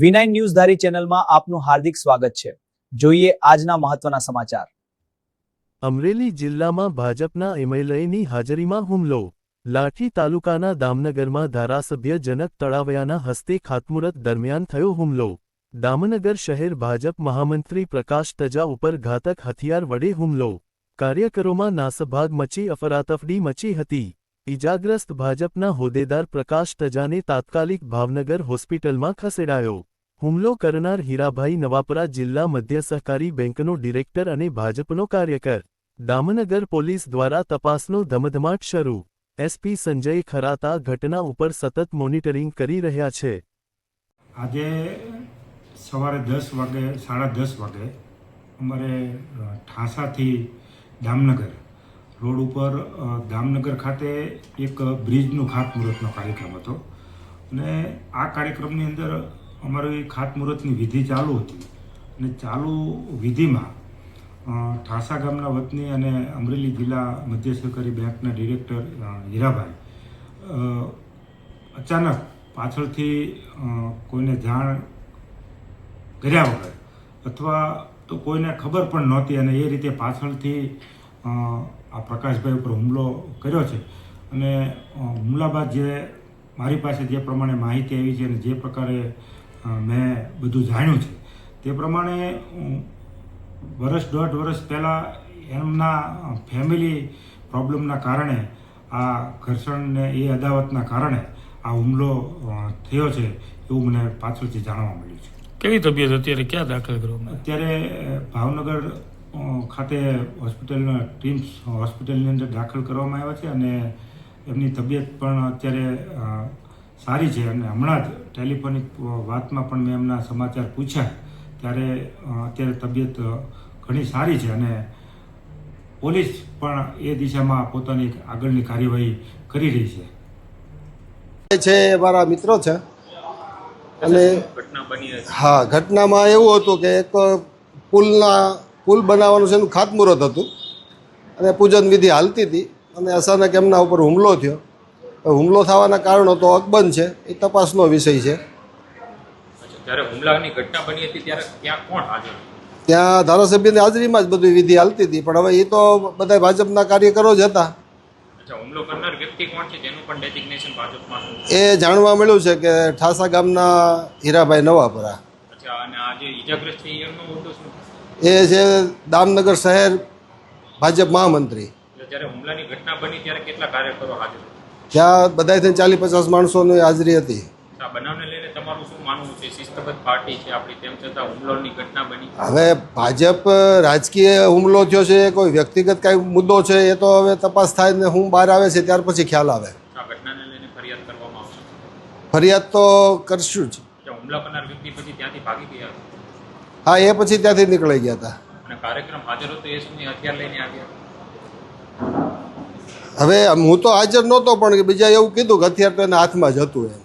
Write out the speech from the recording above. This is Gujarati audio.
V9 ન્યૂઝ ધારી ચેનલમાં આપનું હાર્દિક સ્વાગત છે। જોઈએ આજના મહત્વના સમાચાર। અમરેલી જિલ્લામાં ભાજપના એમએલએની હાજરીમાં હુમલો। લાઠી તાલુકાના દામનગરમાં ધારાસભ્ય જનક તળાવયાના હસ્તે ખાતમુહૂર્ત દરમિયાન થયો હુમલો। દામનગર શહેર ભાજપ મહામંત્રી પ્રકાશ તજા ઉપર ઘાતક હથિયાર વડે હુમલો। કાર્યકરોમાં નાસભાગ મચી અફરાતફરી મચી હતી। ઇજાગ્રસ્ત ભાજપના હોદ્દેદાર પ્રકાશ તજાને તાત્કાલિક ભાવનગર હોસ્પિટલમાં ખસેડાયો। હુમલો કરનાર હીરાભાઈ નવાપરા જિલ્લા મધ્ય સહકારી બેંકનો ડિરેક્ટર અને ભાજપનો કાર્યકર। દામનગર પોલીસ દ્વારા તપાસનો ધમધમાટ શરૂ। એસપી સંજય ખરાતા ઘટના ઉપર સતત મોનિટરિંગ કરી રહ્યા છે। આજે સવારે 10 વાગે 10:30 વાગે અમારે ઠાસાથી દામનગર રોડ ઉપર દામનગર ખાતે એક બ્રિજનું ખાતમુહૂર્તનો કાર્યક્રમ હતો અને આ કાર્યક્રમની અંદર અમારી ખાતમુહૂર્તની વિધિ ચાલુ હતી અને ચાલુ વિધિમાં ઠાસા ગામના વતની અને અમરેલી જિલ્લા મધ્ય સહકારી બેંકના ડિરેક્ટર હીરાભાઈ અચાનક પાછળથી કોઈને જાણ કર્યા વગર અથવા તો કોઈને ખબર પણ નહોતી અને એ રીતે પાછળથી આ પ્રકાશભાઈ ઉપર હુમલો કર્યો છે અને હુમલા બાદ જે મારી પાસે જે પ્રમાણે માહિતી આવી છે અને જે પ્રકારે મેં બધું જાણ્યું છે તે પ્રમાણે વર્ષ દોઢ વર્ષ પહેલાં એમના ફેમિલી પ્રોબ્લેમના કારણે આ ઘર્ષણને એ અદાવતના કારણે આ હુમલો થયો છે એવું મને પાછળથી જાણવા મળ્યું છે। કેવી તબિયત અત્યારે ક્યાં દાખલ કરવામાં? અત્યારે ભાવનગર ખાતે હોસ્પિટલના ટ્રીમ્સ હોસ્પિટલની અંદર દાખલ કરવામાં આવ્યા છે અને એમની તબિયત પણ અત્યારે સારી છે અને હમણાં જ ટેલિફોનિક વાતમાં પણ મેં એમના સમાચાર પૂછ્યા ત્યારે અત્યારે તબિયત ઘણી સારી છે અને પોલીસ પણ એ દિશામાં પોતાની આગળની કાર્યવાહી કરી રહી છે। મારા મિત્રો છે અને હા, ઘટનામાં એવું હતું કે એક પુલ બનાવવાનું છે એનું ખાતમુહૂર્ત હતું અને પૂજન વિધિ હાલતી હતી અને અચાનક એમના ઉપર હુમલો થયો। હુમલો થવાના કારણો તો અકબંધ છે, એ તપાસનો વિષય છે। જ્યારે હુમલાની ઘટના બની હતી ત્યારે ત્યાં કોણ હાજર? ત્યાં ધારાસભ્યની હાજરીમાં જ બધી વિધિ હાલતી હતી, પણ હવે એ તો બધા ભાજપના કાર્યકરો જ હતા। હુમલો કરનાર વ્યક્તિ કોણ છે જેનું પણ ડેઝિગ્નેશન ભાજપમાં? એ જાણવા મળ્યું છે કે ઠાસા ગામના હીરાભાઈ નવાપરા। અચ્છા, અને આ જે ઈજાગ્રસ્ત છે એમનો હોદ્દો શું? એ છે દામનગર શહેર ભાજપ મહામંત્રી। જ્યારે હુમલાની ઘટના બની ત્યારે કેટલા કાર્યકરો હાજર? ત્યાં બધા થઈને 40-50 માણસોની હાજરી હતી। આ બનાવને લઈને તમારું શું માનવું છે? શિસ્તબદ્ધ પાર્ટી છે આપણી, તેમ છતાં હુમલોની ઘટના બની। હવે ભાજપ રાજકીય હુમલો થયો છે, કોઈ વ્યક્તિગત કાંઈ મુદ્દો છે એ તો હવે તપાસ થાય ને હું બહાર આવે છે ત્યાર પછી ખ્યાલ આવે। આ ઘટનાને લઈને ફરિયાદ કરવામાં આવશે? ફરિયાદ તો કરશું જ। હુમલા કરનાર વ્યક્તિ પછી ત્યાંથી ભાગી ગયા? હા, એ પછી ત્યાંથી નીકળી ગયા હતા। અને કાર્યક્રમ હાજર હતો એ સમયે હથિયાર લઈને આવ્યા? હવે હું તો હાજર નહોતો, પણ બીજા એવું કીધું કે હથિયાર તો એના હાથમાં જ હતું એમ।